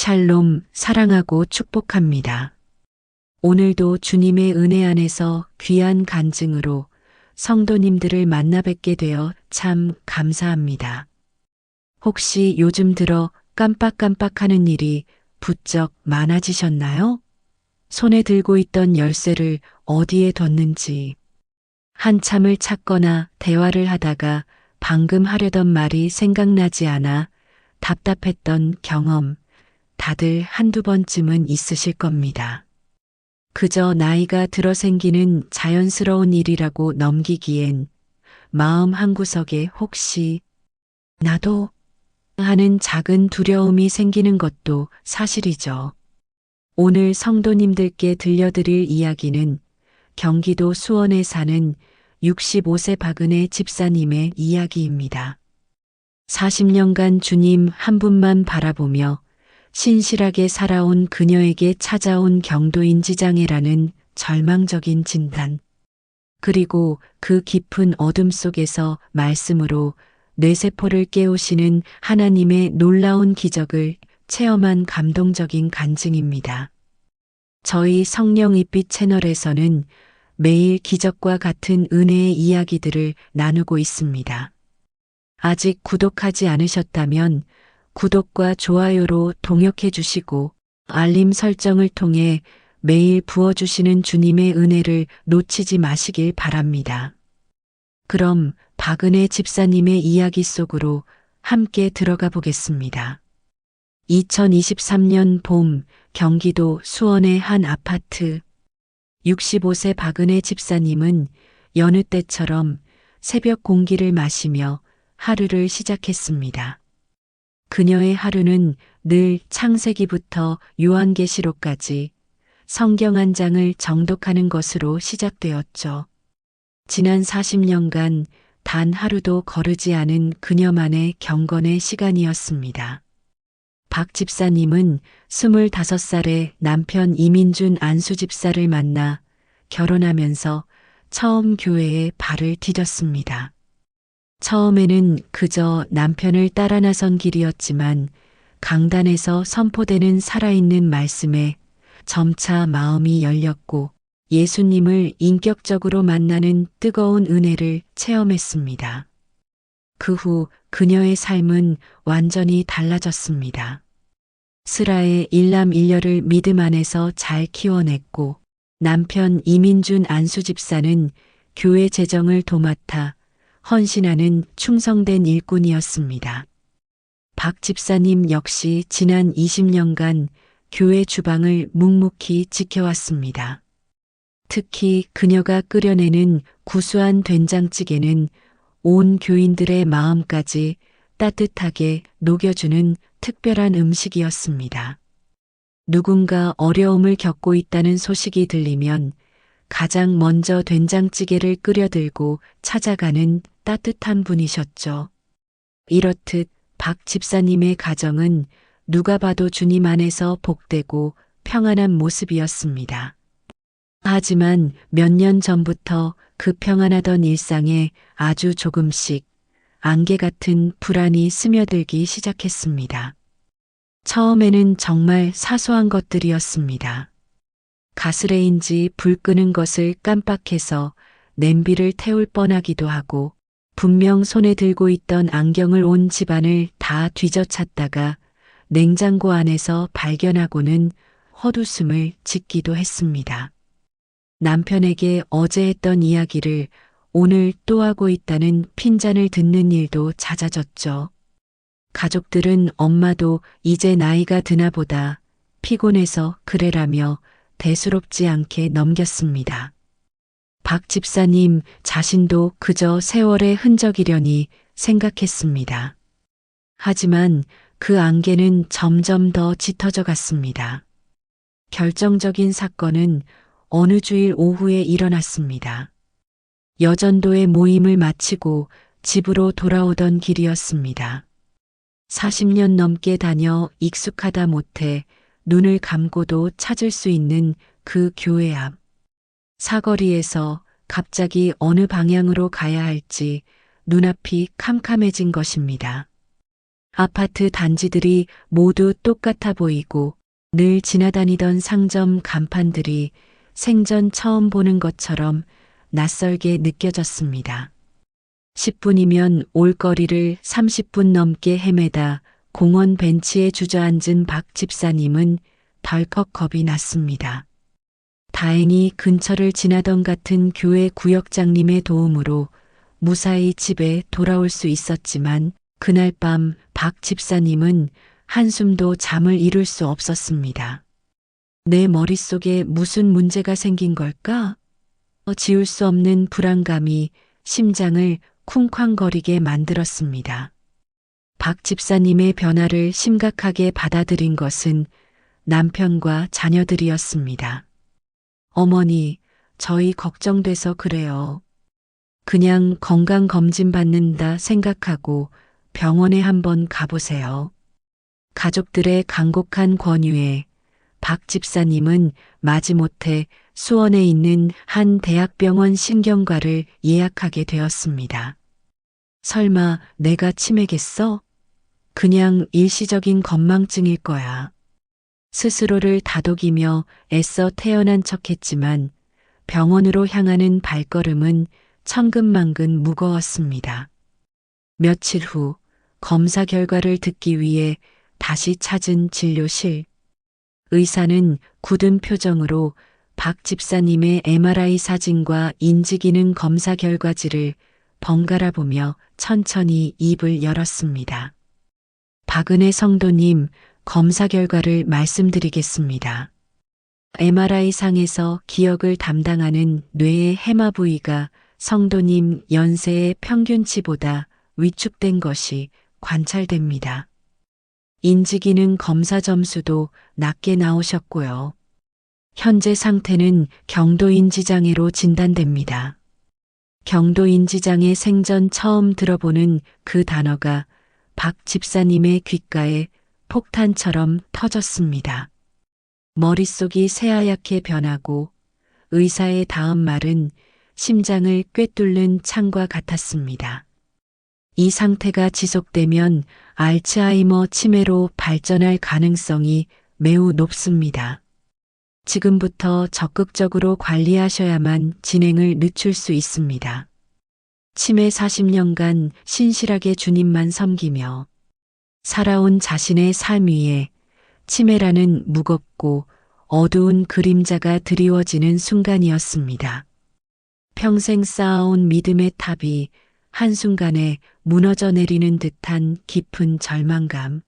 샬롬, 사랑하고 축복합니다. 오늘도 주님의 은혜 안에서 귀한 간증으로 성도님들을 만나 뵙게 되어 참 감사합니다. 혹시 요즘 들어 깜빡깜빡하는 일이 부쩍 많아지셨나요? 손에 들고 있던 열쇠를 어디에 뒀는지, 한참을 찾거나 대화를 하다가 방금 하려던 말이 생각나지 않아 답답했던 경험, 다들 한두 번쯤은 있으실 겁니다. 그저 나이가 들어 생기는 자연스러운 일이라고 넘기기엔 마음 한구석에 혹시 나도 하는 작은 두려움이 생기는 것도 사실이죠. 오늘 성도님들께 들려드릴 이야기는 경기도 수원에 사는 65세 박은혜 집사님의 이야기입니다. 40년간 주님 한 분만 바라보며 신실하게 살아온 그녀에게 찾아온 경도인지장애라는 절망적인 진단. 그리고 그 깊은 어둠 속에서 말씀으로 뇌세포를 깨우시는 하나님의 놀라운 기적을 체험한 감동적인 간증입니다. 저희 성령잎빛 채널에서는 매일 기적과 같은 은혜의 이야기들을 나누고 있습니다. 아직 구독하지 않으셨다면 구독과 좋아요로 동역해 주시고 알림 설정을 통해 매일 부어주시는 주님의 은혜를 놓치지 마시길 바랍니다. 그럼 박은혜 집사님의 이야기 속으로 함께 들어가 보겠습니다. 2023년 봄 경기도 수원의 한 아파트. 65세 박은혜 집사님은 여느 때처럼 새벽 공기를 마시며 하루를 시작했습니다. 그녀의 하루는 늘 창세기부터 요한계시록까지 성경 한 장을 정독하는 것으로 시작되었죠. 지난 40년간 단 하루도 거르지 않은 그녀만의 경건의 시간이었습니다. 박 집사님은 25살에 남편 이민준 안수 집사를 만나 결혼하면서 처음 교회에 발을 디뎠습니다. 처음에는 그저 남편을 따라 나선 길이었지만 강단에서 선포되는 살아있는 말씀에 점차 마음이 열렸고 예수님을 인격적으로 만나는 뜨거운 은혜를 체험했습니다. 그 후 그녀의 삶은 완전히 달라졌습니다. 스라의 일남일녀를 믿음 안에서 잘 키워냈고 남편 이민준 안수 집사는 교회 재정을 도맡아 헌신하는 충성된 일꾼이었습니다. 박 집사님 역시 지난 20년간 교회 주방을 묵묵히 지켜왔습니다. 특히 그녀가 끓여내는 구수한 된장찌개는 온 교인들의 마음까지 따뜻하게 녹여주는 특별한 음식이었습니다. 누군가 어려움을 겪고 있다는 소식이 들리면 가장 먼저 된장찌개를 끓여들고 찾아가는 따뜻한 분이셨죠. 이렇듯 박 집사님의 가정은 누가 봐도 주님 안에서 복되고 평안한 모습이었습니다. 하지만 몇 년 전부터 그 평안하던 일상에 아주 조금씩 안개 같은 불안이 스며들기 시작했습니다. 처음에는 정말 사소한 것들이었습니다. 가스레인지 불 끄는 것을 깜빡해서 냄비를 태울 뻔하기도 하고 분명 손에 들고 있던 안경을 온 집안을 다 뒤져찾다가 냉장고 안에서 발견하고는 헛웃음을 짓기도 했습니다. 남편에게 어제 했던 이야기를 오늘 또 하고 있다는 핀잔을 듣는 일도 잦아졌죠. 가족들은 엄마도 이제 나이가 드나 보다 피곤해서 그래라며 대수롭지 않게 넘겼습니다. 박 집사님 자신도 그저 세월의 흔적이려니 생각했습니다. 하지만 그 안개는 점점 더 짙어져 갔습니다. 결정적인 사건은 어느 주일 오후에 일어났습니다. 여전도의 모임을 마치고 집으로 돌아오던 길이었습니다. 40년 넘게 다녀 익숙하다 못해 눈을 감고도 찾을 수 있는 그 교회 앞. 사거리에서 갑자기 어느 방향으로 가야 할지 눈앞이 캄캄해진 것입니다. 아파트 단지들이 모두 똑같아 보이고 늘 지나다니던 상점 간판들이 생전 처음 보는 것처럼 낯설게 느껴졌습니다. 10분이면 올 거리를 30분 넘게 헤매다 공원 벤치에 주저앉은 박 집사님은 덜컥 겁이 났습니다. 다행히 근처를 지나던 같은 교회 구역장님의 도움으로 무사히 집에 돌아올 수 있었지만 그날 밤 박 집사님은 한숨도 잠을 이룰 수 없었습니다. 내 머릿속에 무슨 문제가 생긴 걸까? 지울 수 없는 불안감이 심장을 쿵쾅거리게 만들었습니다. 박 집사님의 변화를 심각하게 받아들인 것은 남편과 자녀들이었습니다. 어머니, 저희 걱정돼서 그래요. 그냥 건강검진 받는다 생각하고 병원에 한번 가보세요. 가족들의 간곡한 권유에 박 집사님은 마지못해 수원에 있는 한 대학병원 신경과를 예약하게 되었습니다. 설마 내가 치매겠어? 그냥 일시적인 건망증일 거야. 스스로를 다독이며 애써 태어난 척했지만 병원으로 향하는 발걸음은 천근만근 무거웠습니다. 며칠 후 검사 결과를 듣기 위해 다시 찾은 진료실. 의사는 굳은 표정으로 박 집사님의 MRI 사진과 인지기능 검사 결과지를 번갈아 보며 천천히 입을 열었습니다. 박은혜 성도님, 검사 결과를 말씀드리겠습니다. MRI 상에서 기억을 담당하는 뇌의 해마 부위가 성도님 연세의 평균치보다 위축된 것이 관찰됩니다. 인지기능 검사 점수도 낮게 나오셨고요. 현재 상태는 경도인지장애로 진단됩니다. 경도인지장애 생전 처음 들어보는 그 단어가 박 집사님의 귓가에 폭탄처럼 터졌습니다. 머릿속이 새하얗게 변하고 의사의 다음 말은 심장을 꿰뚫는 창과 같았습니다. 이 상태가 지속되면 알츠하이머 치매로 발전할 가능성이 매우 높습니다. 지금부터 적극적으로 관리하셔야만 진행을 늦출 수 있습니다. 치매 40년간 신실하게 주님만 섬기며 살아온 자신의 삶 위에 치매라는 무겁고 어두운 그림자가 드리워지는 순간이었습니다. 평생 쌓아온 믿음의 탑이 한순간에 무너져 내리는 듯한 깊은 절망감.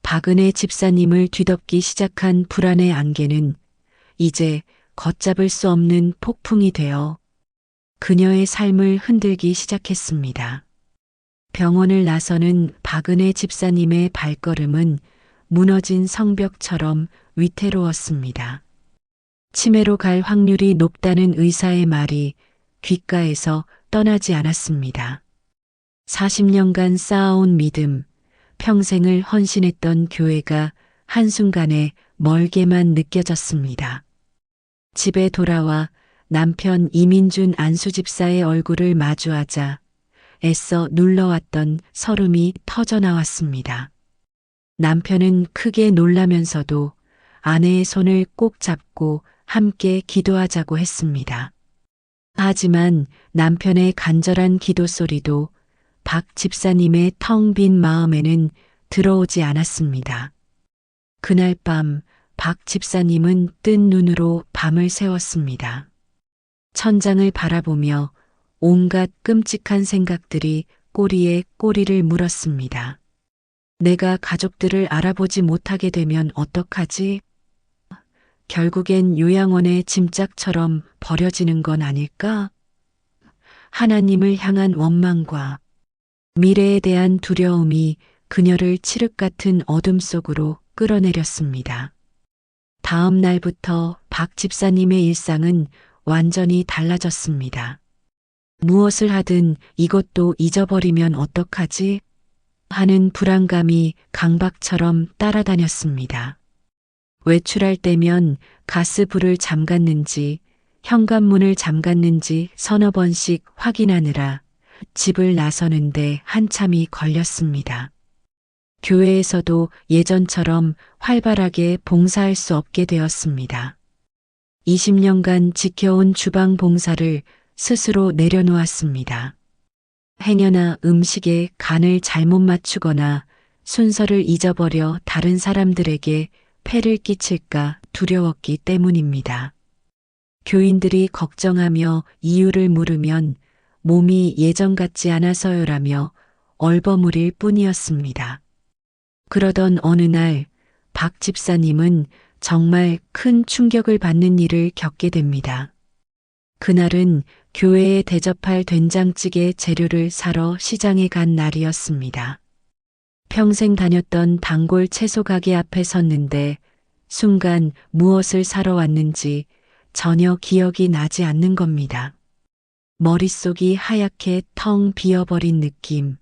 박은혜 집사님을 뒤덮기 시작한 불안의 안개는 이제 걷잡을 수 없는 폭풍이 되어 그녀의 삶을 흔들기 시작했습니다. 병원을 나서는 박은혜 집사님의 발걸음은 무너진 성벽처럼 위태로웠습니다. 치매로 갈 확률이 높다는 의사의 말이 귓가에서 떠나지 않았습니다. 40년간 쌓아온 믿음, 평생을 헌신했던 교회가 한순간에 멀게만 느껴졌습니다. 집에 돌아와 남편 이민준 안수집사의 얼굴을 마주하자 애써 눌러왔던 설움이 터져나왔습니다. 남편은 크게 놀라면서도 아내의 손을 꼭 잡고 함께 기도하자고 했습니다. 하지만 남편의 간절한 기도 소리도 박 집사님의 텅 빈 마음에는 들어오지 않았습니다. 그날 밤 박 집사님은 뜬 눈으로 밤을 새웠습니다. 천장을 바라보며 온갖 끔찍한 생각들이 꼬리에 꼬리를 물었습니다. 내가 가족들을 알아보지 못하게 되면 어떡하지? 결국엔 요양원의 짐짝처럼 버려지는 건 아닐까? 하나님을 향한 원망과 미래에 대한 두려움이 그녀를 칠흑 같은 어둠 속으로 끌어내렸습니다. 다음 날부터 박 집사님의 일상은 완전히 달라졌습니다. 무엇을 하든 이것도 잊어버리면 어떡하지? 하는 불안감이 강박처럼 따라다녔습니다. 외출할 때면 가스불을 잠갔는지 현관문을 잠갔는지 서너 번씩 확인하느라 집을 나서는데 한참이 걸렸습니다. 교회에서도 예전처럼 활발하게 봉사할 수 없게 되었습니다. 20년간 지켜온 주방 봉사를 스스로 내려놓았습니다. 행여나 음식에 간을 잘못 맞추거나 순서를 잊어버려 다른 사람들에게 폐를 끼칠까 두려웠기 때문입니다. 교인들이 걱정하며 이유를 물으면 몸이 예전 같지 않아서요라며 얼버무릴 뿐이었습니다. 그러던 어느 날 박 집사님은 정말 큰 충격을 받는 일을 겪게 됩니다. 그날은 교회에 대접할 된장찌개 재료를 사러 시장에 간 날이었습니다. 평생 다녔던 단골 채소 가게 앞에 섰는데 순간 무엇을 사러 왔는지 전혀 기억이 나지 않는 겁니다. 머릿속이 하얗게 텅 비어버린 느낌.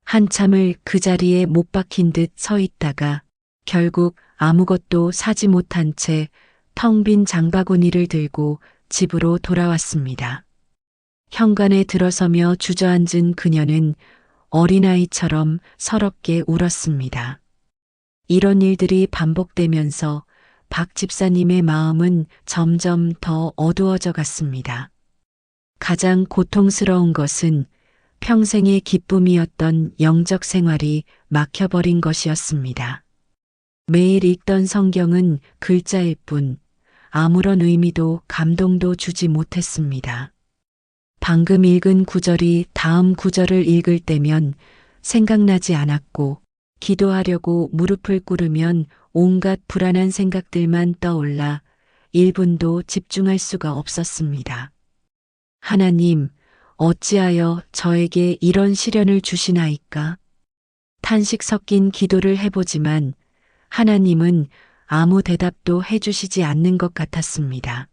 한참을 그 자리에 못 박힌 듯 서 있다가 결국 아무것도 사지 못한 채 텅 빈 장바구니를 들고 집으로 돌아왔습니다. 현관에 들어서며 주저앉은 그녀는 어린아이처럼 서럽게 울었습니다. 이런 일들이 반복되면서 박 집사님의 마음은 점점 더 어두워져 갔습니다. 가장 고통스러운 것은 평생의 기쁨이었던 영적 생활이 막혀버린 것이었습니다. 매일 읽던 성경은 글자일 뿐 아무런 의미도 감동도 주지 못했습니다. 방금 읽은 구절이 다음 구절을 읽을 때면 생각나지 않았고 기도하려고 무릎을 꿇으면 온갖 불안한 생각들만 떠올라 1분도 집중할 수가 없었습니다. 하나님, 어찌하여 저에게 이런 시련을 주시나이까? 탄식 섞인 기도를 해보지만 하나님은 아무 대답도 해주시지 않는 것 같았습니다.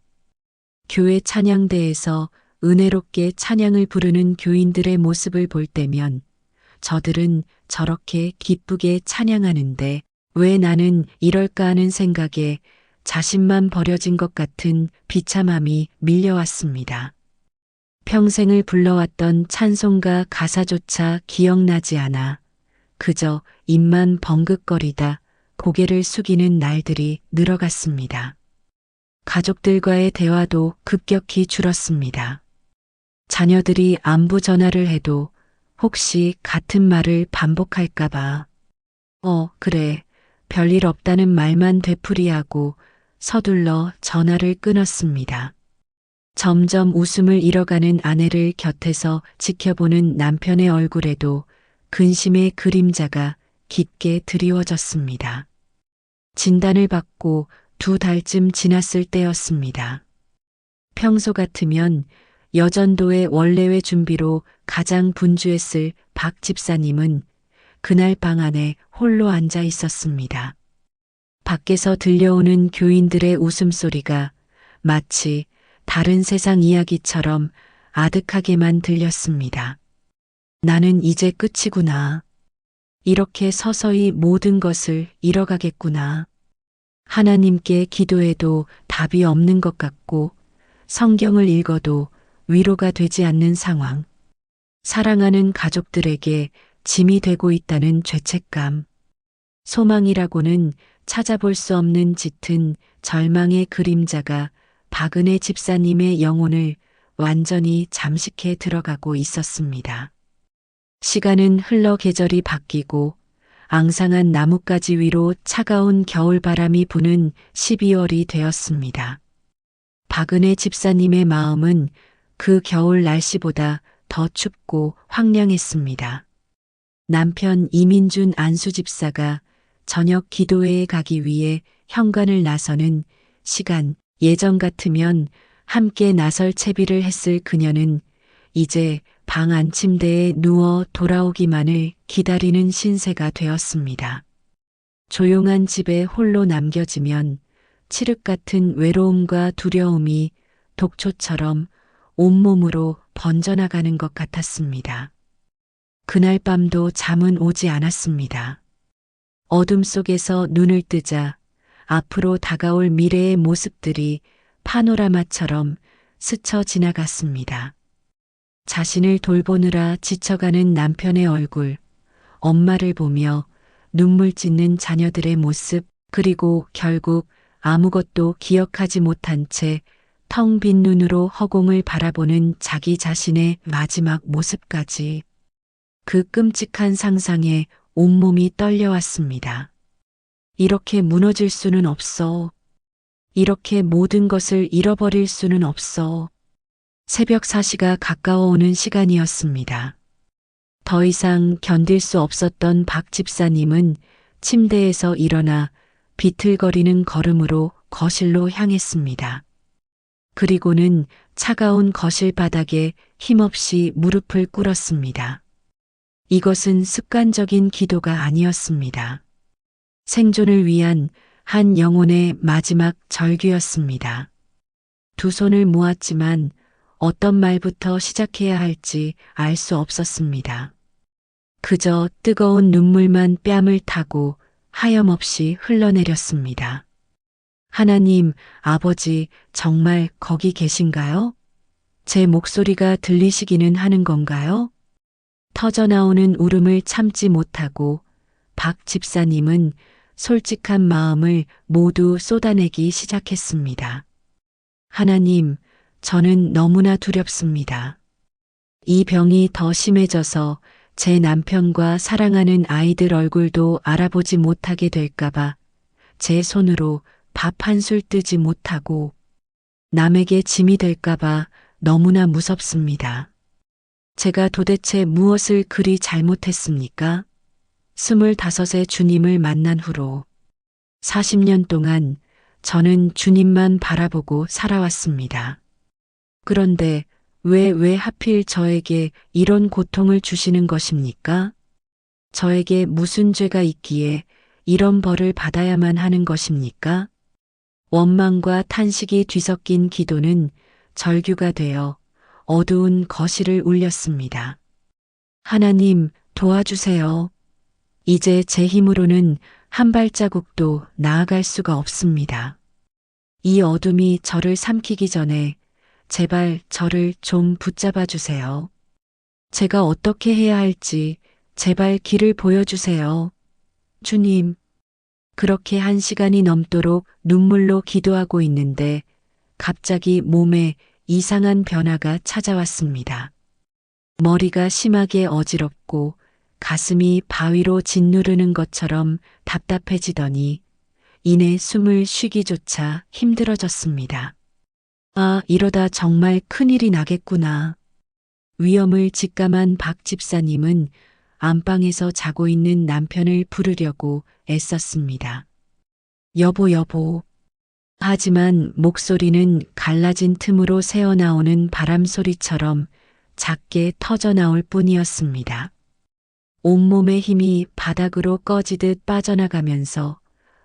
교회 찬양대에서 은혜롭게 찬양을 부르는 교인들의 모습을 볼 때면 저들은 저렇게 기쁘게 찬양하는데 왜 나는 이럴까 하는 생각에 자신만 버려진 것 같은 비참함이 밀려왔습니다. 평생을 불러왔던 찬송가 가사조차 기억나지 않아 그저 입만 벙긋거리다 고개를 숙이는 날들이 늘어갔습니다. 가족들과의 대화도 급격히 줄었습니다. 자녀들이 안부 전화를 해도 혹시 같은 말을 반복할까봐 그래, 별일 없다는 말만 되풀이하고 서둘러 전화를 끊었습니다. 점점 웃음을 잃어가는 아내를 곁에서 지켜보는 남편의 얼굴에도 근심의 그림자가 깊게 드리워졌습니다. 진단을 받고 2달쯤 지났을 때였습니다. 평소 같으면 여전도의 원래회 준비로 가장 분주했을 박 집사님은 그날 방 안에 홀로 앉아 있었습니다. 밖에서 들려오는 교인들의 웃음소리가 마치 다른 세상 이야기처럼 아득하게만 들렸습니다. 나는 이제 끝이구나. 이렇게 서서히 모든 것을 잃어가겠구나. 하나님께 기도해도 답이 없는 것 같고 성경을 읽어도 위로가 되지 않는 상황. 사랑하는 가족들에게 짐이 되고 있다는 죄책감. 소망이라고는 찾아볼 수 없는 짙은 절망의 그림자가 박은혜 집사님의 영혼을 완전히 잠식해 들어가고 있었습니다. 시간은 흘러 계절이 바뀌고 앙상한 나뭇가지 위로 차가운 겨울바람이 부는 12월이 되었습니다. 박은혜 집사님의 마음은 그 겨울 날씨보다 더 춥고 황량했습니다. 남편 이민준 안수 집사가 저녁 기도회에 가기 위해 현관을 나서는 시간, 예전 같으면 함께 나설 채비를 했을 그녀는 이제 방 안침대에 누워 돌아오기만을 기다리는 신세가 되었습니다. 조용한 집에 홀로 남겨지면 칠흑 같은 외로움과 두려움이 독초처럼 온몸으로 번져나가는 것 같았습니다. 그날 밤도 잠은 오지 않았습니다. 어둠 속에서 눈을 뜨자 앞으로 다가올 미래의 모습들이 파노라마처럼 스쳐 지나갔습니다. 자신을 돌보느라 지쳐가는 남편의 얼굴, 엄마를 보며 눈물 찢는 자녀들의 모습, 그리고 결국 아무것도 기억하지 못한 채 텅 빈 눈으로 허공을 바라보는 자기 자신의 마지막 모습까지. 그 끔찍한 상상에 온몸이 떨려왔습니다. 이렇게 무너질 수는 없어. 이렇게 모든 것을 잃어버릴 수는 없어. 새벽 4시가 가까워오는 시간이었습니다. 더 이상 견딜 수 없었던 박 집사님은 침대에서 일어나 비틀거리는 걸음으로 거실로 향했습니다. 그리고는 차가운 거실 바닥에 힘없이 무릎을 꿇었습니다. 이것은 습관적인 기도가 아니었습니다. 생존을 위한 한 영혼의 마지막 절규였습니다. 두 손을 모았지만 어떤 말부터 시작해야 할지 알 수 없었습니다. 그저 뜨거운 눈물만 뺨을 타고 하염없이 흘러내렸습니다. 하나님, 아버지, 정말 거기 계신가요? 제 목소리가 들리시기는 하는 건가요? 터져나오는 울음을 참지 못하고 박 집사님은 솔직한 마음을 모두 쏟아내기 시작했습니다. 하나님, 저는 너무나 두렵습니다. 이 병이 더 심해져서 제 남편과 사랑하는 아이들 얼굴도 알아보지 못하게 될까봐 제 손으로 밥 한 술 뜨지 못하고 남에게 짐이 될까봐 너무나 무섭습니다. 제가 도대체 무엇을 그리 잘못했습니까? 25에 주님을 만난 후로 40년 동안 저는 주님만 바라보고 살아왔습니다. 그런데 왜 하필 저에게 이런 고통을 주시는 것입니까? 저에게 무슨 죄가 있기에 이런 벌을 받아야만 하는 것입니까? 원망과 탄식이 뒤섞인 기도는 절규가 되어 어두운 거실을 울렸습니다. 하나님, 도와주세요. 이제 제 힘으로는 한 발자국도 나아갈 수가 없습니다. 이 어둠이 저를 삼키기 전에 제발 저를 좀 붙잡아 주세요. 제가 어떻게 해야 할지 제발 길을 보여주세요. 주님, 그렇게 1시간이 넘도록 눈물로 기도하고 있는데 갑자기 몸에 이상한 변화가 찾아왔습니다. 머리가 심하게 어지럽고 가슴이 바위로 짓누르는 것처럼 답답해지더니 이내 숨을 쉬기조차 힘들어졌습니다. 아, 이러다 정말 큰일이 나겠구나. 위험을 직감한 박 집사님은 안방에서 자고 있는 남편을 부르려고 애썼습니다. 여보, 여보. 하지만 목소리는 갈라진 틈으로 새어나오는 바람 소리처럼 작게 터져나올 뿐이었습니다. 온몸의 힘이 바닥으로 꺼지듯 빠져나가면서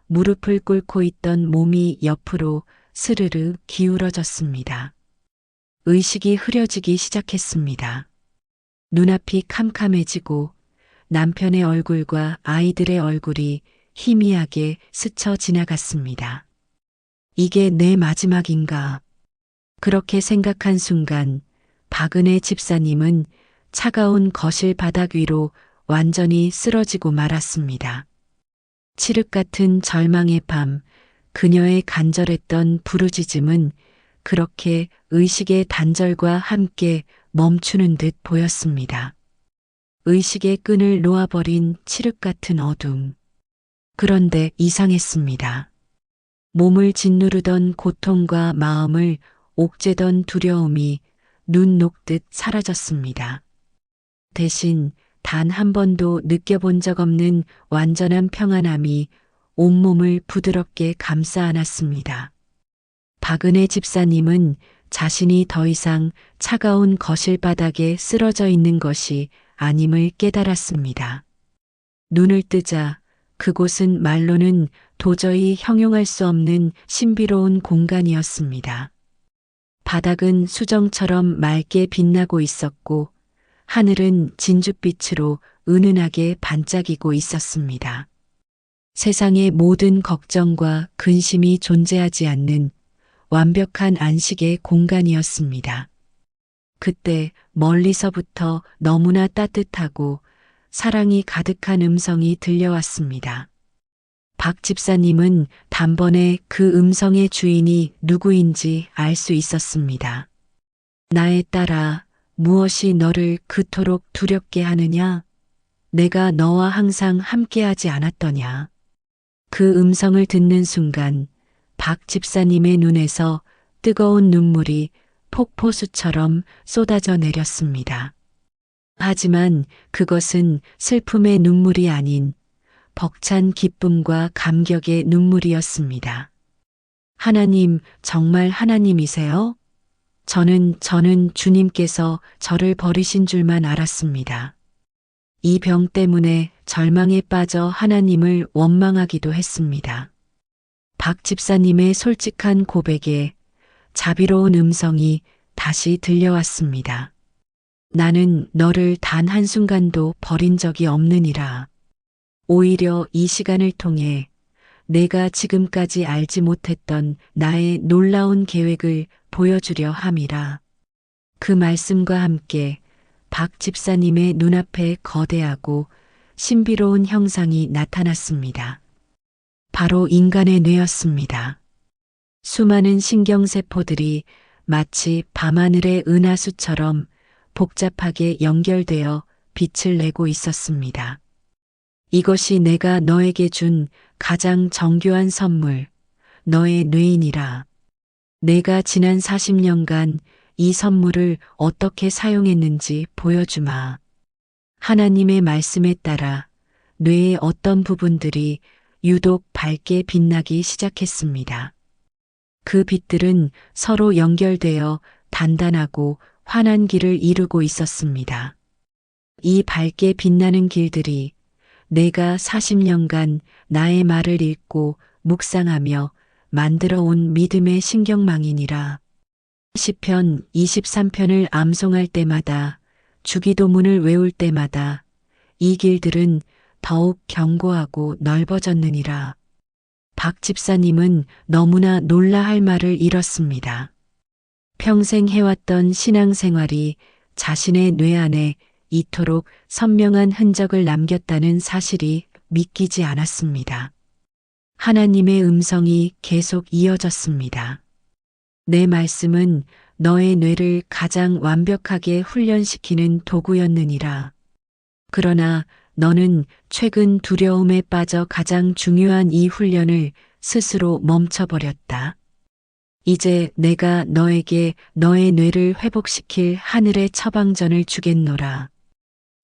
무릎을 꿇고 있던 몸이 옆으로 스르르 기울어졌습니다. 의식이 흐려지기 시작했습니다. 눈앞이 캄캄해지고 남편의 얼굴과 아이들의 얼굴이 희미하게 스쳐 지나갔습니다. 이게 내 마지막인가? 그렇게 생각한 순간 박은혜 집사님은 차가운 거실 바닥 위로 완전히 쓰러지고 말았습니다. 칠흑 같은 절망의 밤, 그녀의 간절했던 부르짖음은 그렇게 의식의 단절과 함께 멈추는 듯 보였습니다. 의식의 끈을 놓아버린 칠흑 같은 어둠. 그런데 이상했습니다. 몸을 짓누르던 고통과 마음을 옥죄던 두려움이 눈 녹듯 사라졌습니다. 대신 단 한 번도 느껴본 적 없는 완전한 평안함이 온몸을 부드럽게 감싸 안았습니다. 박은혜 집사님은 자신이 더 이상 차가운 거실 바닥에 쓰러져 있는 것이 아님을 깨달았습니다. 눈을 뜨자 그곳은 말로는 도저히 형용할 수 없는 신비로운 공간이었습니다. 바닥은 수정처럼 맑게 빛나고 있었고 하늘은 진주빛으로 은은하게 반짝이고 있었습니다. 세상의 모든 걱정과 근심이 존재하지 않는 완벽한 안식의 공간이었습니다. 그때 멀리서부터 너무나 따뜻하고 사랑이 가득한 음성이 들려왔습니다. 박 집사님은 단번에 그 음성의 주인이 누구인지 알 수 있었습니다. 나의 딸아, 무엇이 너를 그토록 두렵게 하느냐? 내가 너와 항상 함께하지 않았더냐? 그 음성을 듣는 순간 박 집사님의 눈에서 뜨거운 눈물이 폭포수처럼 쏟아져 내렸습니다. 하지만 그것은 슬픔의 눈물이 아닌 벅찬 기쁨과 감격의 눈물이었습니다. 하나님, 정말 하나님이세요? 저는 주님께서 저를 버리신 줄만 알았습니다. 이 병 때문에 절망에 빠져 하나님을 원망하기도 했습니다. 박 집사님의 솔직한 고백에 자비로운 음성이 다시 들려왔습니다. 나는 너를 단 한순간도 버린 적이 없느니라. 오히려 이 시간을 통해 내가 지금까지 알지 못했던 나의 놀라운 계획을 보여주려 함이라. 그 말씀과 함께 박 집사님의 눈앞에 거대하고 신비로운 형상이 나타났습니다. 바로 인간의 뇌였습니다. 수많은 신경세포들이 마치 밤하늘의 은하수처럼 복잡하게 연결되어 빛을 내고 있었습니다. 이것이 내가 너에게 준 가장 정교한 선물, 너의 뇌이니라. 내가 지난 40년간 이 선물을 어떻게 사용했는지 보여주마. 하나님의 말씀에 따라 뇌의 어떤 부분들이 유독 밝게 빛나기 시작했습니다. 그 빛들은 서로 연결되어 단단하고 환한 길을 이루고 있었습니다. 이 밝게 빛나는 길들이 내가 40년간 나의 말을 읽고 묵상하며 만들어 온 믿음의 신경망이니라. 시편 23편을 암송할 때마다, 주기도문을 외울 때마다 이 길들은 더욱 견고하고 넓어졌느니라. 박 집사님은 너무나 놀라할 말을 잃었습니다. 평생 해왔던 신앙생활이 자신의 뇌 안에 이토록 선명한 흔적을 남겼다는 사실이 믿기지 않았습니다. 하나님의 음성이 계속 이어졌습니다. 내 말씀은 너의 뇌를 가장 완벽하게 훈련시키는 도구였느니라. 그러나 너는 최근 두려움에 빠져 가장 중요한 이 훈련을 스스로 멈춰버렸다. 이제 내가 너에게 너의 뇌를 회복시킬 하늘의 처방전을 주겠노라.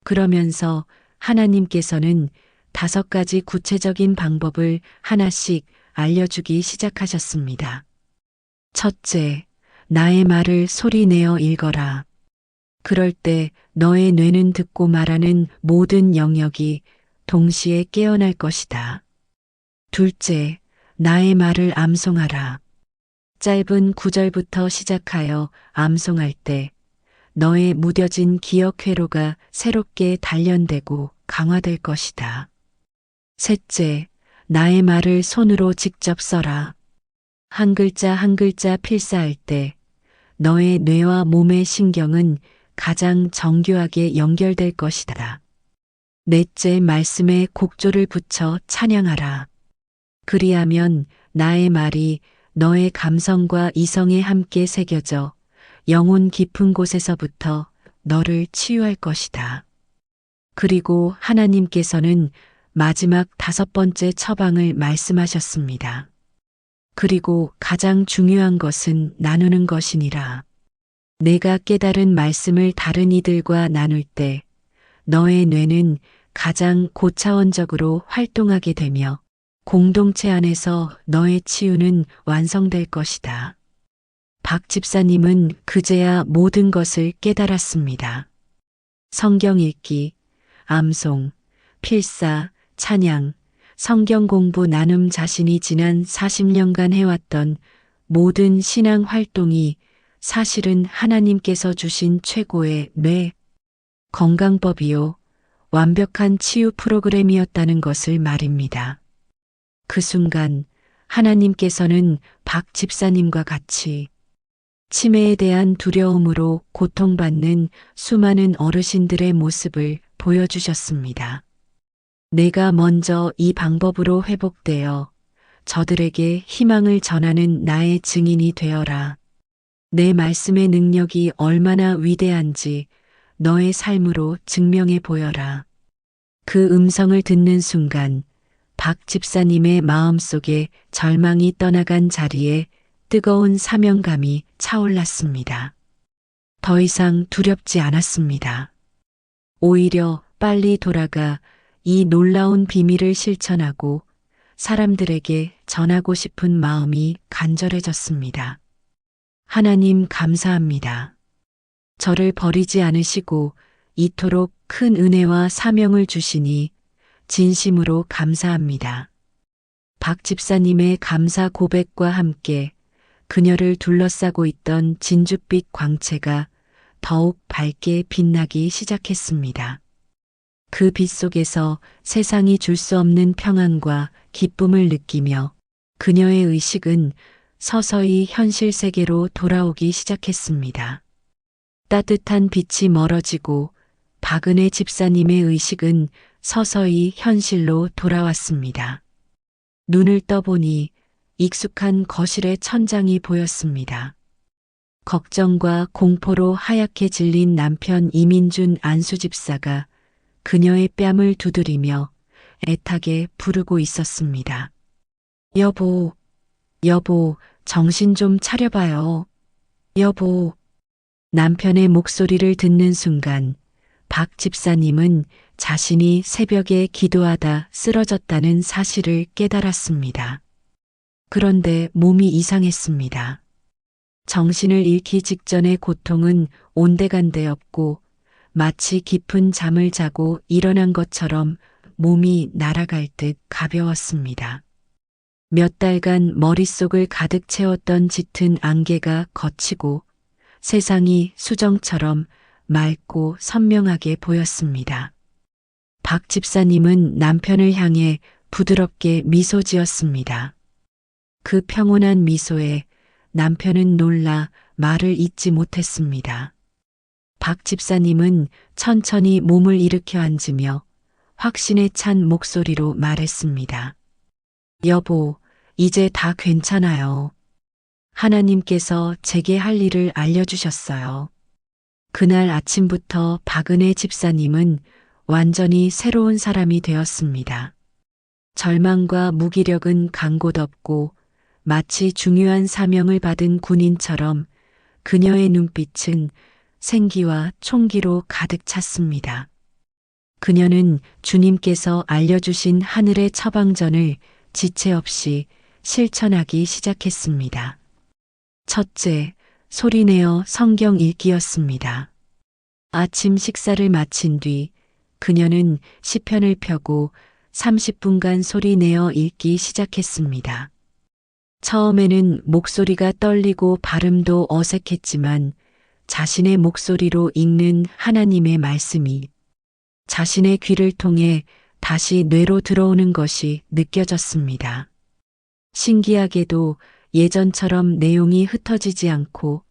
그러면서 하나님께서는 5가지 구체적인 방법을 하나씩 알려주기 시작하셨습니다. 첫째, 나의 말을 소리내어 읽어라. 그럴 때 너의 뇌는 듣고 말하는 모든 영역이 동시에 깨어날 것이다. 둘째, 나의 말을 암송하라. 짧은 구절부터 시작하여 암송할 때 너의 무뎌진 기억 회로가 새롭게 단련되고 강화될 것이다. 셋째, 나의 말을 손으로 직접 써라. 한 글자 한 글자 필사할 때 너의 뇌와 몸의 신경은 가장 정교하게 연결될 것이다. 넷째, 말씀에 곡조를 붙여 찬양하라. 그리하면 나의 말이 너의 감성과 이성에 함께 새겨져 영혼 깊은 곳에서부터 너를 치유할 것이다. 그리고 하나님께서는 마지막 5번째 처방을 말씀하셨습니다. 그리고 가장 중요한 것은 나누는 것이니라. 내가 깨달은 말씀을 다른 이들과 나눌 때 너의 뇌는 가장 고차원적으로 활동하게 되며 공동체 안에서 너의 치유는 완성될 것이다. 박 집사님은 그제야 모든 것을 깨달았습니다. 성경 읽기, 암송, 필사, 찬양, 성경 공부 나눔 자신이 지난 40년간 해왔던 모든 신앙 활동이 사실은 하나님께서 주신 최고의 뇌 건강법이요, 완벽한 치유 프로그램이었다는 것을 말입니다. 그 순간 하나님께서는 박 집사님과 같이 치매에 대한 두려움으로 고통받는 수많은 어르신들의 모습을 보여주셨습니다. 내가 먼저 이 방법으로 회복되어 저들에게 희망을 전하는 나의 증인이 되어라. 내 말씀의 능력이 얼마나 위대한지 너의 삶으로 증명해 보여라. 그 음성을 듣는 순간 박 집사님의 마음속에 절망이 떠나간 자리에 뜨거운 사명감이 차올랐습니다. 더 이상 두렵지 않았습니다. 오히려 빨리 돌아가 이 놀라운 비밀을 실천하고 사람들에게 전하고 싶은 마음이 간절해졌습니다. 하나님 감사합니다. 저를 버리지 않으시고 이토록 큰 은혜와 사명을 주시니 진심으로 감사합니다. 박 집사님의 감사 고백과 함께 그녀를 둘러싸고 있던 진주빛 광채가 더욱 밝게 빛나기 시작했습니다. 그 빛 속에서 세상이 줄 수 없는 평안과 기쁨을 느끼며 그녀의 의식은 서서히 현실 세계로 돌아오기 시작했습니다. 따뜻한 빛이 멀어지고 박은혜 집사님의 의식은 서서히 현실로 돌아왔습니다. 눈을 떠보니 익숙한 거실의 천장이 보였습니다. 걱정과 공포로 하얗게 질린 남편 이민준 안수 집사가 그녀의 뺨을 두드리며 애타게 부르고 있었습니다. 여보, 여보, 정신 좀 차려봐요. 여보. 남편의 목소리를 듣는 순간 박 집사님은 자신이 새벽에 기도하다 쓰러졌다는 사실을 깨달았습니다. 그런데 몸이 이상했습니다. 정신을 잃기 직전의 고통은 온데간데 없고 마치 깊은 잠을 자고 일어난 것처럼 몸이 날아갈 듯 가벼웠습니다. 몇 달간 머릿속을 가득 채웠던 짙은 안개가 걷히고 세상이 수정처럼 맑고 선명하게 보였습니다. 박 집사님은 남편을 향해 부드럽게 미소 지었습니다. 그 평온한 미소에 남편은 놀라 말을 잇지 못했습니다. 박 집사님은 천천히 몸을 일으켜 앉으며 확신에 찬 목소리로 말했습니다. 여보, 이제 다 괜찮아요. 하나님께서 제게 할 일을 알려주셨어요. 그날 아침부터 박은혜 집사님은 완전히 새로운 사람이 되었습니다. 절망과 무기력은 간 곳 없고 마치 중요한 사명을 받은 군인처럼 그녀의 눈빛은 생기와 총기로 가득 찼습니다. 그녀는 주님께서 알려주신 하늘의 처방전을 지체 없이 실천하기 시작했습니다. 첫째, 소리내어 성경 읽기였습니다. 아침 식사를 마친 뒤 그녀는 시편을 펴고 30분간 소리내어 읽기 시작했습니다. 처음에는 목소리가 떨리고 발음도 어색했지만 자신의 목소리로 읽는 하나님의 말씀이 자신의 귀를 통해 다시 뇌로 들어오는 것이 느껴졌습니다. 신기하게도 예전처럼 내용이 흩어지지 않고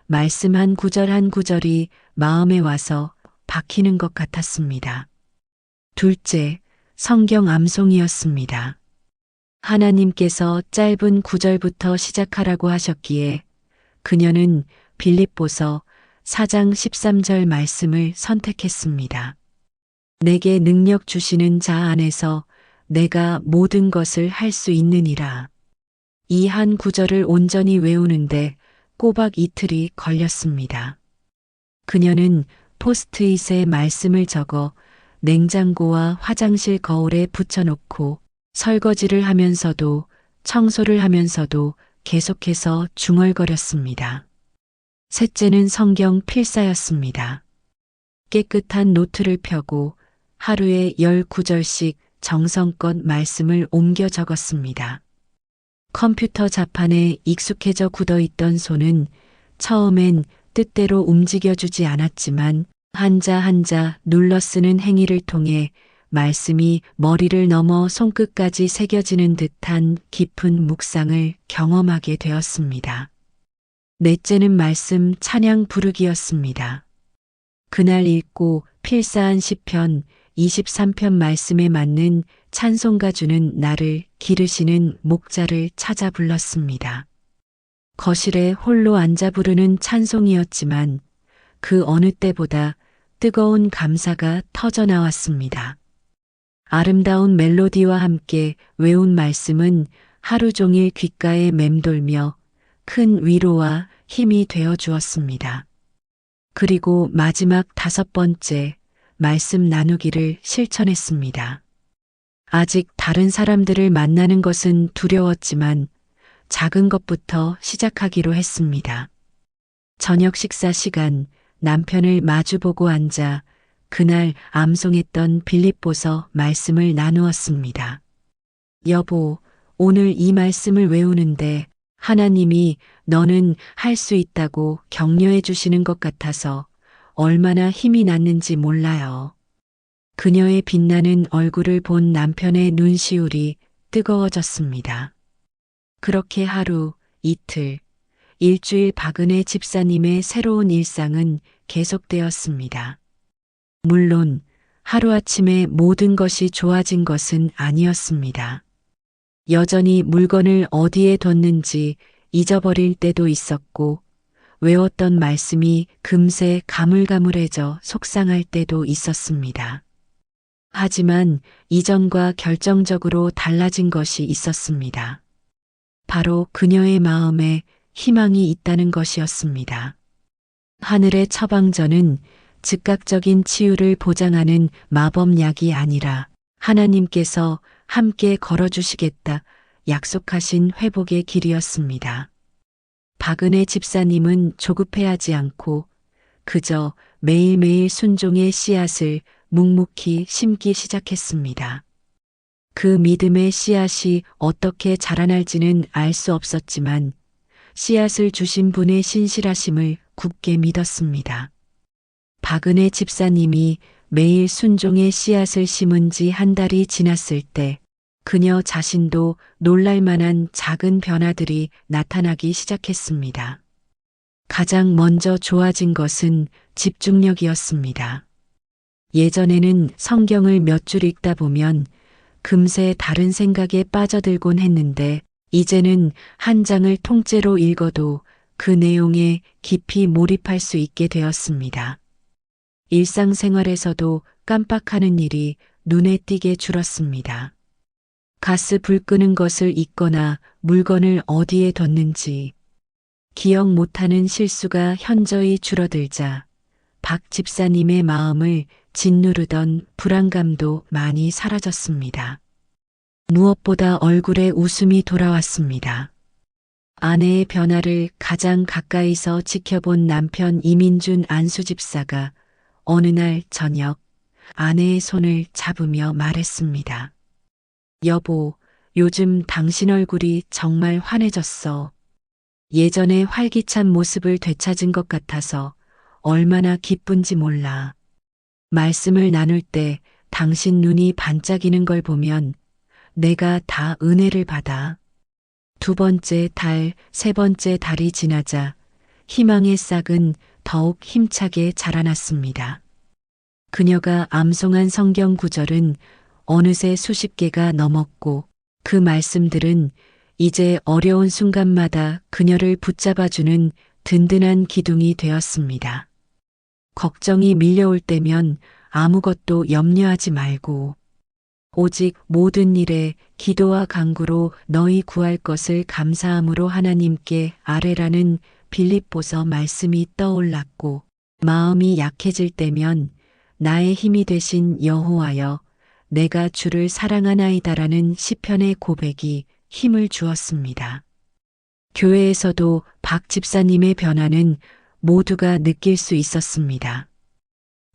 말씀 한 구절 한 구절이 마음에 와서 박히는 것 같았습니다. 둘째, 성경 암송이었습니다. 하나님께서 짧은 구절부터 시작하라고 하셨기에 그녀는 빌립보서 4장 13절 말씀을 선택했습니다. 내게 능력 주시는 자 안에서 내가 모든 것을 할 수 있느니라. 이 한 구절을 온전히 외우는데 꼬박 이틀이 걸렸습니다. 그녀는 포스트잇에 말씀을 적어 냉장고와 화장실 거울에 붙여놓고 설거지를 하면서도 청소를 하면서도 계속해서 중얼거렸습니다. 셋째는 성경 필사였습니다. 깨끗한 노트를 펴고 하루에 19절씩 정성껏 말씀을 옮겨 적었습니다. 컴퓨터 자판에 익숙해져 굳어있던 손은 처음엔 뜻대로 움직여주지 않았지만 한자 한자 눌러 쓰는 행위를 통해 말씀이 머리를 넘어 손끝까지 새겨지는 듯한 깊은 묵상을 경험하게 되었습니다. 넷째는 말씀 찬양 부르기였습니다. 그날 읽고 필사한 시편 23편 말씀에 맞는 찬송가 주는 나를 기르시는 목자를 찾아 불렀습니다. 거실에 홀로 앉아 부르는 찬송이었지만 그 어느 때보다 뜨거운 감사가 터져 나왔습니다. 아름다운 멜로디와 함께 외운 말씀은 하루 종일 귓가에 맴돌며 큰 위로와 힘이 되어 주었습니다. 그리고 마지막 5번째 말씀 나누기를 실천했습니다. 아직 다른 사람들을 만나는 것은 두려웠지만 작은 것부터 시작하기로 했습니다. 저녁 식사 시간 남편을 마주보고 앉아 그날 암송했던 빌립보서 말씀을 나누었습니다. 여보, 오늘 이 말씀을 외우는데 하나님이 너는 할 수 있다고 격려해 주시는 것 같아서 얼마나 힘이 났는지 몰라요. 그녀의 빛나는 얼굴을 본 남편의 눈시울이 뜨거워졌습니다. 그렇게 하루, 이틀, 일주일 박은혜 집사님의 새로운 일상은 계속되었습니다. 물론 하루아침에 모든 것이 좋아진 것은 아니었습니다. 여전히 물건을 어디에 뒀는지 잊어버릴 때도 있었고 외웠던 말씀이 금세 가물가물해져 속상할 때도 있었습니다. 하지만 이전과 결정적으로 달라진 것이 있었습니다. 바로 그녀의 마음에 희망이 있다는 것이었습니다. 하늘의 처방전은 즉각적인 치유를 보장하는 마법약이 아니라 하나님께서 함께 걸어주시겠다 약속하신 회복의 길이었습니다. 박은혜 집사님은 조급해하지 않고 그저 매일매일 순종의 씨앗을 묵묵히 심기 시작했습니다. 그 믿음의 씨앗이 어떻게 자라날지는 알 수 없었지만 씨앗을 주신 분의 신실하심을 굳게 믿었습니다. 박은혜 집사님이 매일 순종의 씨앗을 심은 지 한 달이 지났을 때 그녀 자신도 놀랄만한 작은 변화들이 나타나기 시작했습니다. 가장 먼저 좋아진 것은 집중력이었습니다. 예전에는 성경을 몇 줄 읽다 보면 금세 다른 생각에 빠져들곤 했는데 이제는 한 장을 통째로 읽어도 그 내용에 깊이 몰입할 수 있게 되었습니다. 일상생활에서도 깜빡하는 일이 눈에 띄게 줄었습니다. 가스 불 끄는 것을 잊거나 물건을 어디에 뒀는지 기억 못하는 실수가 현저히 줄어들자 박 집사님의 마음을 짓누르던 불안감도 많이 사라졌습니다. 무엇보다 얼굴에 웃음이 돌아왔습니다. 아내의 변화를 가장 가까이서 지켜본 남편 이민준 안수 집사가 어느 날 저녁 아내의 손을 잡으며 말했습니다. 여보, 요즘 당신 얼굴이 정말 환해졌어. 예전의 활기찬 모습을 되찾은 것 같아서 얼마나 기쁜지 몰라. 말씀을 나눌 때 당신 눈이 반짝이는 걸 보면 내가 다 은혜를 받아. 2번째 달, 3번째 달이 지나자 희망의 싹은 더욱 힘차게 자라났습니다. 그녀가 암송한 성경 구절은 어느새 수십 개가 넘었고 그 말씀들은 이제 어려운 순간마다 그녀를 붙잡아주는 든든한 기둥이 되었습니다. 걱정이 밀려올 때면 아무것도 염려하지 말고 오직 모든 일에 기도와 간구로 너희 구할 것을 감사함으로 하나님께 아뢰라는 빌립보서 말씀이 떠올랐고 마음이 약해질 때면 나의 힘이 되신 여호와여 내가 주를 사랑하나이다라는 시편의 고백이 힘을 주었습니다. 교회에서도 박 집사님의 변화는 모두가 느낄 수 있었습니다.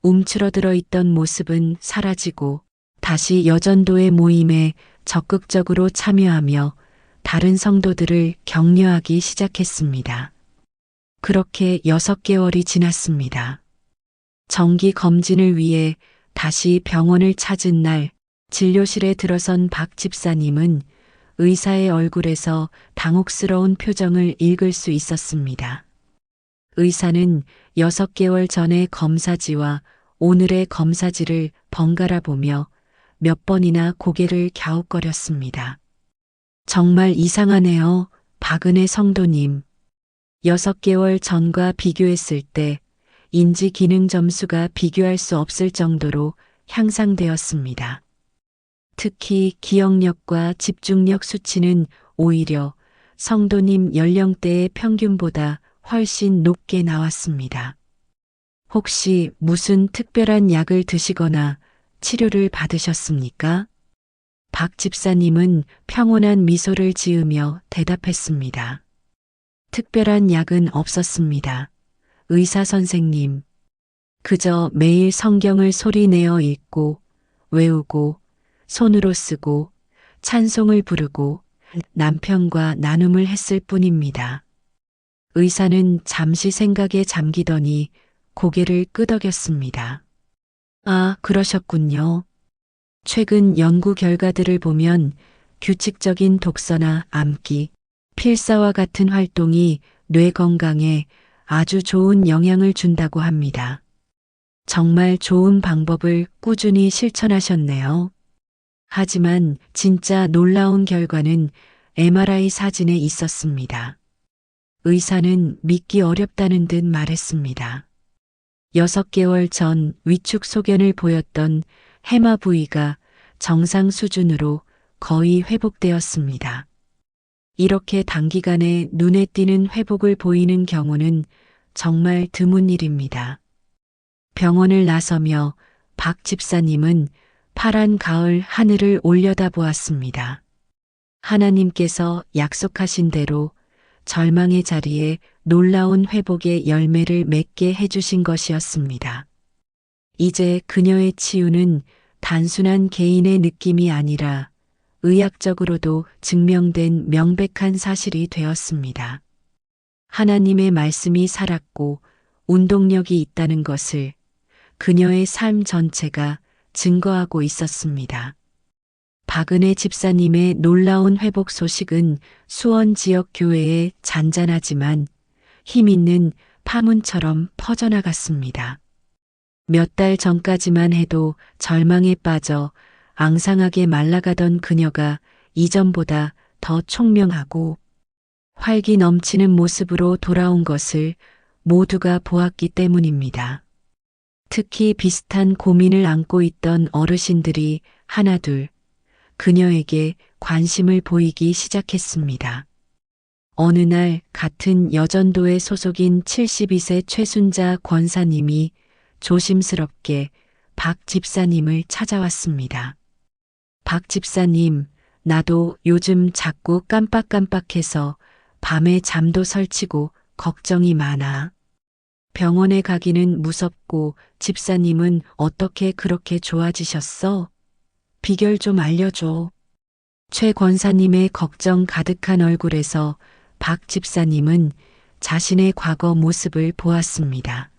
움츠러들어 있던 모습은 사라지고 다시 여전도의 모임에 적극적으로 참여하며 다른 성도들을 격려하기 시작했습니다. 그렇게 6개월이 지났습니다. 정기 검진을 위해 다시 병원을 찾은 날 진료실에 들어선 박 집사님은 의사의 얼굴에서 당혹스러운 표정을 읽을 수 있었습니다. 의사는 6개월 전의 검사지와 오늘의 검사지를 번갈아 보며 몇 번이나 고개를 갸웃거렸습니다. 정말 이상하네요, 박은혜 성도님. 6개월 전과 비교했을 때 인지 기능 점수가 비교할 수 없을 정도로 향상되었습니다. 특히 기억력과 집중력 수치는 오히려 성도님 연령대의 평균보다 훨씬 높게 나왔습니다. 혹시 무슨 특별한 약을 드시거나 치료를 받으셨습니까? 박 집사님은 평온한 미소를 지으며 대답했습니다. 특별한 약은 없었습니다. 의사 선생님. 그저 매일 성경을 소리내어 읽고, 외우고, 손으로 쓰고, 찬송을 부르고, 남편과 나눔을 했을 뿐입니다. 의사는 잠시 생각에 잠기더니 고개를 끄덕였습니다. 아, 그러셨군요. 최근 연구 결과들을 보면 규칙적인 독서나 암기, 필사와 같은 활동이 뇌 건강에 아주 좋은 영향을 준다고 합니다. 정말 좋은 방법을 꾸준히 실천하셨네요. 하지만 진짜 놀라운 결과는 MRI 사진에 있었습니다. 의사는 믿기 어렵다는 듯 말했습니다. 6개월 전 위축 소견을 보였던 해마 부위가 정상 수준으로 거의 회복되었습니다. 이렇게 단기간에 눈에 띄는 회복을 보이는 경우는 정말 드문 일입니다. 병원을 나서며 박 집사님은 파란 가을 하늘을 올려다보았습니다. 하나님께서 약속하신 대로 절망의 자리에 놀라운 회복의 열매를 맺게 해주신 것이었습니다. 이제 그녀의 치유는 단순한 개인의 느낌이 아니라 의학적으로도 증명된 명백한 사실이 되었습니다. 하나님의 말씀이 살았고 운동력이 있다는 것을 그녀의 삶 전체가 증거하고 있었습니다. 박은혜 집사님의 놀라운 회복 소식은 수원 지역 교회에 잔잔하지만 힘있는 파문처럼 퍼져나갔습니다. 몇 달 전까지만 해도 절망에 빠져 앙상하게 말라가던 그녀가 이전보다 더 총명하고 활기 넘치는 모습으로 돌아온 것을 모두가 보았기 때문입니다. 특히 비슷한 고민을 안고 있던 어르신들이 하나둘 그녀에게 관심을 보이기 시작했습니다. 어느 날 같은 여전도의 소속인 72세 최순자 권사님이 조심스럽게 박 집사님을 찾아왔습니다. 박 집사님, 나도 요즘 자꾸 깜빡깜빡해서 밤에 잠도 설치고 걱정이 많아. 병원에 가기는 무섭고 집사님은 어떻게 그렇게 좋아지셨어? 비결 좀 알려줘. 최 권사님의 걱정 가득한 얼굴에서 박 집사님은 자신의 과거 모습을 보았습니다.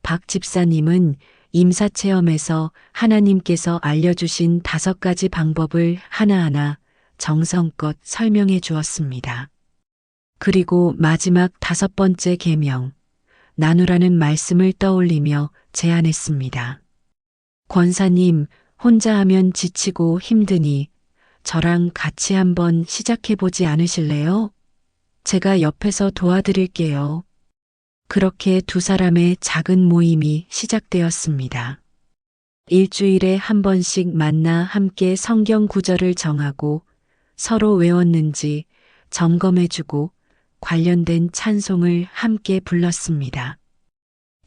박 집사님은 임사체험에서 하나님께서 알려주신 5가지 방법을 하나하나 정성껏 설명해 주었습니다. 그리고 마지막 5번째 계명, 나누라는 말씀을 떠올리며 제안했습니다. 권사님, 혼자 하면 지치고 힘드니 저랑 같이 한번 시작해보지 않으실래요? 제가 옆에서 도와드릴게요. 그렇게 두 사람의 작은 모임이 시작되었습니다. 일주일에 한 번씩 만나 함께 성경 구절을 정하고 서로 외웠는지 점검해주고 관련된 찬송을 함께 불렀습니다.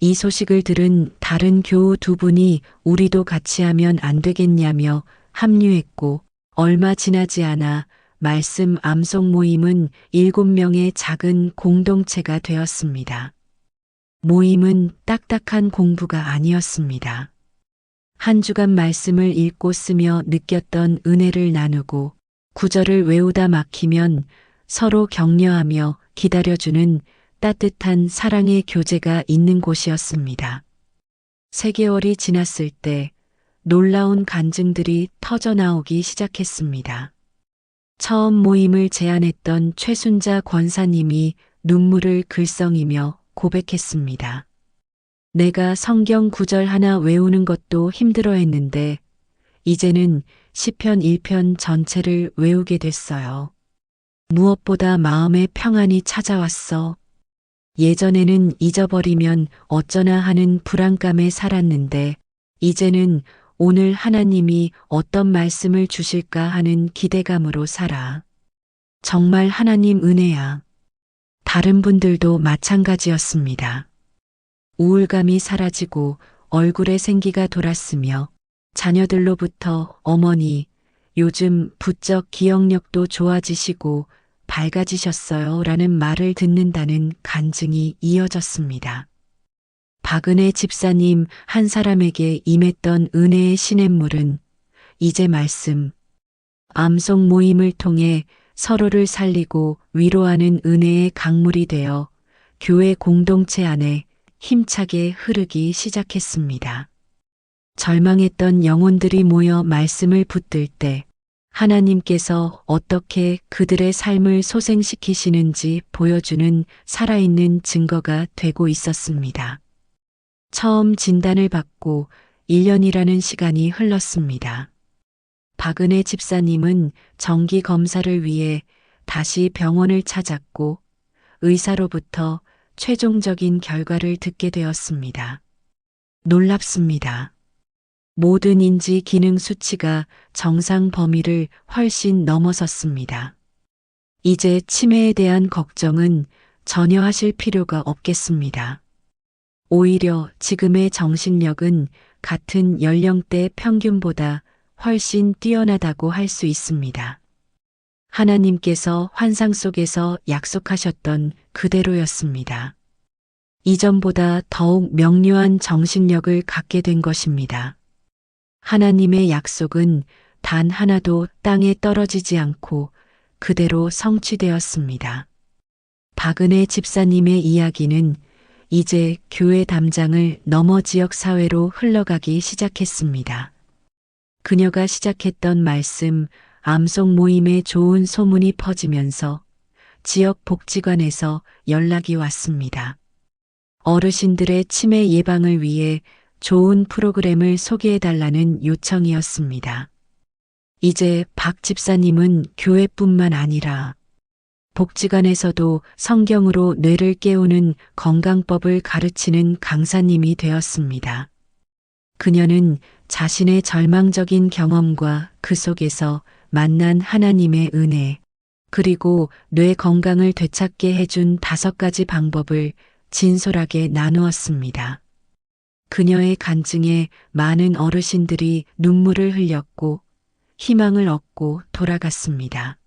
이 소식을 들은 다른 교우 2분이 우리도 같이 하면 안 되겠냐며 합류했고 얼마 지나지 않아 말씀 암송 모임은 7명의 작은 공동체가 되었습니다. 모임은 딱딱한 공부가 아니었습니다. 한 주간 말씀을 읽고 쓰며 느꼈던 은혜를 나누고 구절을 외우다 막히면 서로 격려하며 기다려주는 따뜻한 사랑의 교제가 있는 곳이었습니다. 3개월이 지났을 때 놀라운 간증들이 터져나오기 시작했습니다. 처음 모임을 제안했던 최순자 권사님이 눈물을 글썽이며 고백했습니다. 내가 성경 구절 하나 외우는 것도 힘들어 했는데 이제는 시편 1편 전체를 외우게 됐어요. 무엇보다 마음에 평안이 찾아왔어. 예전에는 잊어버리면 어쩌나 하는 불안감에 살았는데 이제는 오늘 하나님이 어떤 말씀을 주실까 하는 기대감으로 살아. 정말 하나님 은혜야. 다른 분들도 마찬가지였습니다. 우울감이 사라지고 얼굴에 생기가 돌았으며 자녀들로부터 어머니, 요즘 부쩍 기억력도 좋아지시고 밝아지셨어요 라는 말을 듣는다는 간증이 이어졌습니다. 박은혜 집사님 한 사람에게 임했던 은혜의 시냇물은 이제 말씀, 암송 모임을 통해 서로를 살리고 위로하는 은혜의 강물이 되어 교회 공동체 안에 힘차게 흐르기 시작했습니다. 절망했던 영혼들이 모여 말씀을 붙들 때 하나님께서 어떻게 그들의 삶을 소생시키시는지 보여주는 살아있는 증거가 되고 있었습니다. 처음 진단을 받고 1년이라는 시간이 흘렀습니다. 박은혜 집사님은 정기 검사를 위해 다시 병원을 찾았고 의사로부터 최종적인 결과를 듣게 되었습니다. 놀랍습니다. 모든 인지 기능 수치가 정상 범위를 훨씬 넘어섰습니다. 이제 치매에 대한 걱정은 전혀 하실 필요가 없겠습니다. 오히려 지금의 정신력은 같은 연령대 평균보다 훨씬 뛰어나다고 할 수 있습니다. 하나님께서 환상 속에서 약속하셨던 그대로였습니다. 이전보다 더욱 명료한 정신력을 갖게 된 것입니다. 하나님의 약속은 단 하나도 땅에 떨어지지 않고 그대로 성취되었습니다. 박은혜 집사님의 이야기는 이제 교회 담장을 넘어 지역 사회로 흘러가기 시작했습니다. 그녀가 시작했던 말씀, 암송 모임에 좋은 소문이 퍼지면서 지역 복지관에서 연락이 왔습니다. 어르신들의 치매 예방을 위해 좋은 프로그램을 소개해달라는 요청이었습니다. 이제 박 집사님은 교회뿐만 아니라 복지관에서도 성경으로 뇌를 깨우는 건강법을 가르치는 강사님이 되었습니다. 그녀는 자신의 절망적인 경험과 그 속에서 만난 하나님의 은혜, 그리고 뇌 건강을 되찾게 해준 5가지 방법을 진솔하게 나누었습니다. 그녀의 간증에 많은 어르신들이 눈물을 흘렸고 희망을 얻고 돌아갔습니다.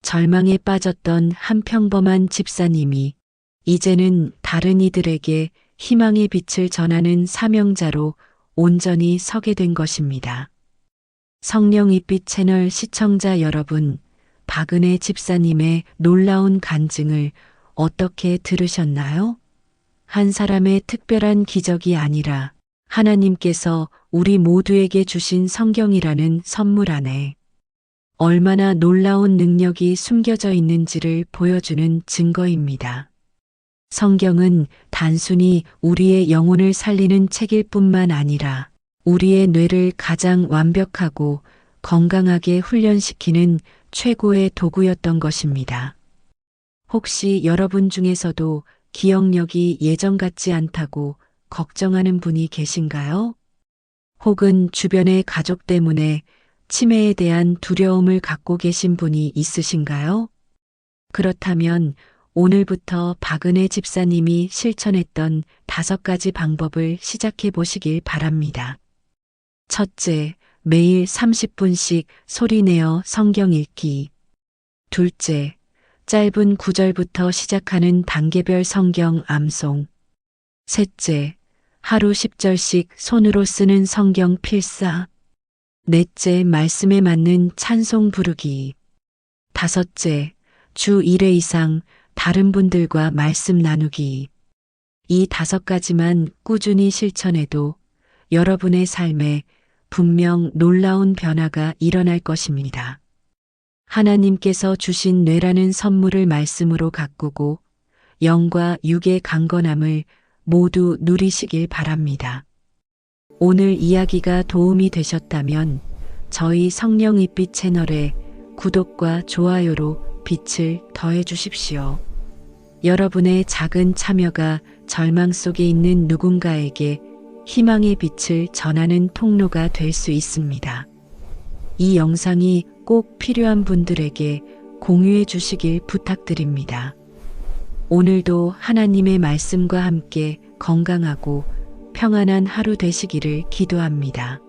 절망에 빠졌던 한 평범한 집사님이 이제는 다른 이들에게 희망의 빛을 전하는 사명자로 온전히 서게 된 것입니다. 성령의빛 채널 시청자 여러분, 박은혜 집사님의 놀라운 간증을 어떻게 들으셨나요? 한 사람의 특별한 기적이 아니라 하나님께서 우리 모두에게 주신 성경이라는 선물 안에 얼마나 놀라운 능력이 숨겨져 있는지를 보여주는 증거입니다. 성경은 단순히 우리의 영혼을 살리는 책일 뿐만 아니라 우리의 뇌를 가장 완벽하고 건강하게 훈련시키는 최고의 도구였던 것입니다. 혹시 여러분 중에서도 기억력이 예전 같지 않다고 걱정하는 분이 계신가요? 혹은 주변의 가족 때문에 치매에 대한 두려움을 갖고 계신 분이 있으신가요? 그렇다면 오늘부터 박은혜 집사님이 실천했던 5가지 방법을 시작해 보시길 바랍니다. 첫째, 매일 30분씩 소리내어 성경 읽기. 둘째, 짧은 구절부터 시작하는 단계별 성경 암송. 셋째, 하루 10절씩 손으로 쓰는 성경 필사. 넷째, 말씀에 맞는 찬송 부르기. 다섯째, 주 1회 이상 다른 분들과 말씀 나누기. 이 5가지만 꾸준히 실천해도 여러분의 삶에 분명 놀라운 변화가 일어날 것입니다. 하나님께서 주신 뇌라는 선물을 말씀으로 가꾸고 영과 육의 강건함을 모두 누리시길 바랍니다. 오늘 이야기가 도움이 되셨다면 저희 성령의빛 채널에 구독과 좋아요로 빛을 더해 주십시오. 여러분의 작은 참여가 절망 속에 있는 누군가에게 희망의 빛을 전하는 통로가 될 수 있습니다. 이 영상이 꼭 필요한 분들에게 공유해 주시길 부탁드립니다. 오늘도 하나님의 말씀과 함께 건강하고 평안한 하루 되시기를 기도합니다.